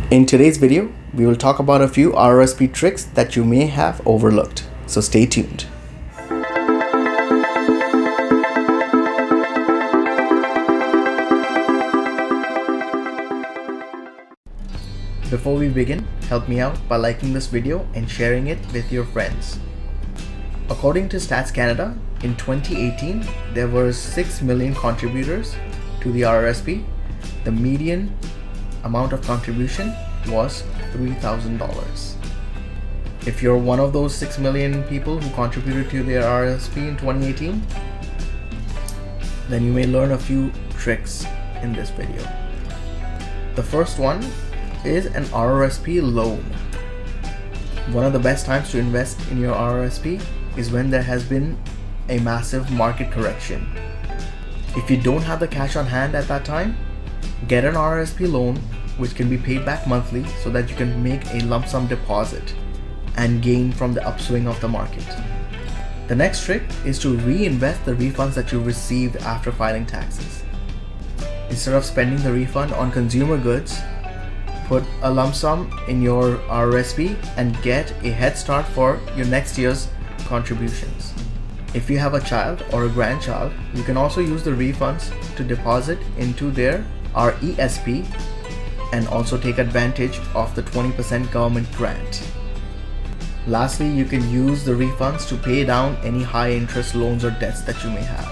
In today's video, we will talk about a few RRSP tricks that you may have overlooked. So stay tuned. Before we begin, help me out by liking this video and sharing it with your friends. According to Stats Canada, in 2018, there were 6 million contributors to the RRSP. The median amount of contribution was $3,000. If you're one of those 6 million people who contributed to their RRSP in 2018, then you may learn a few tricks in this video. The first one is an RRSP loan. One of the best times to invest in your RRSP is when there has been a massive market correction. If you don't have the cash on hand at that time, get an RRSP loan which can be paid back monthly so that you can make a lump sum deposit and gain from the upswing of the market. The next trick is to reinvest the refunds that you received after filing taxes. Instead of spending the refund on consumer goods, put a lump sum in your RRSP and get a head start for your next year's contributions. If you have a child or a grandchild, you can also use the refunds to deposit into their RESP and also take advantage of the 20% government grant. Lastly, you can use the refunds to pay down any high interest loans or debts that you may have.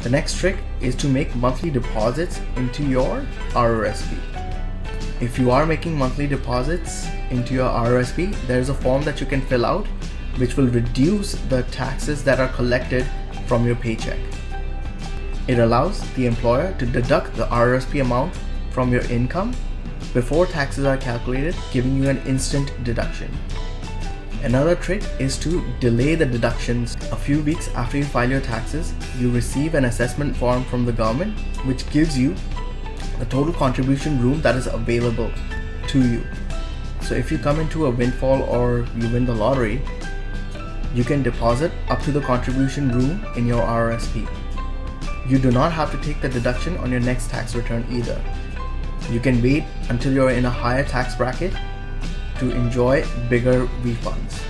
The next trick is to make monthly deposits into your RRSP. If you are making monthly deposits into your RRSP, there is a form that you can fill out which will reduce the taxes that are collected from your paycheck. It allows the employer to deduct the RRSP amount from your income before taxes are calculated, giving you an instant deduction. Another trick is to delay the deductions. A few weeks after you file your taxes, you receive an assessment form from the government which gives you the total contribution room that is available to you. So if you come into a windfall or you win the lottery, you can deposit up to the contribution room in your RRSP. You do not have to take the deduction on your next tax return either. You can wait until you're in a higher tax bracket to enjoy bigger refunds.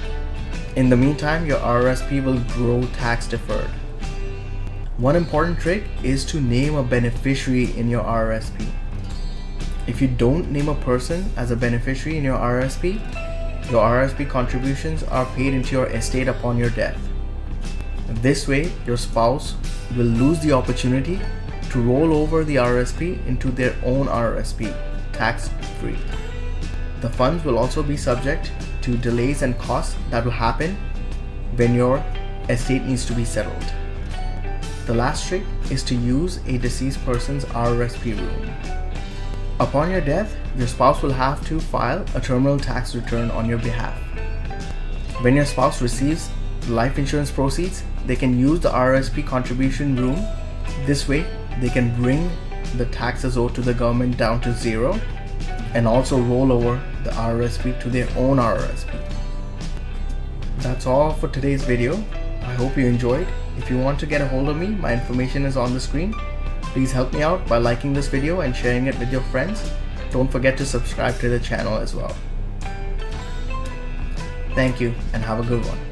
In the meantime, your RRSP will grow tax deferred. One important trick is to name a beneficiary in your RRSP. If you don't name a person as a beneficiary in your RRSP contributions are paid into your estate upon your death. This way, your spouse will lose the opportunity to roll over the RRSP into their own RRSP, tax-free. The funds will also be subject to delays and costs that will happen when your estate needs to be settled. The last trick is to use a deceased person's RRSP room. Upon your death, your spouse will have to file a terminal tax return on your behalf. When your spouse receives life insurance proceeds, they can use the RRSP contribution room. This way, they can bring the taxes owed to the government down to zero and also roll over the RRSP to their own RRSP. That's all for today's video. I hope you enjoyed. If you want to get a hold of me, my information is on the screen. Please help me out by liking this video and sharing it with your friends. Don't forget to subscribe to the channel as well. Thank you and have a good one.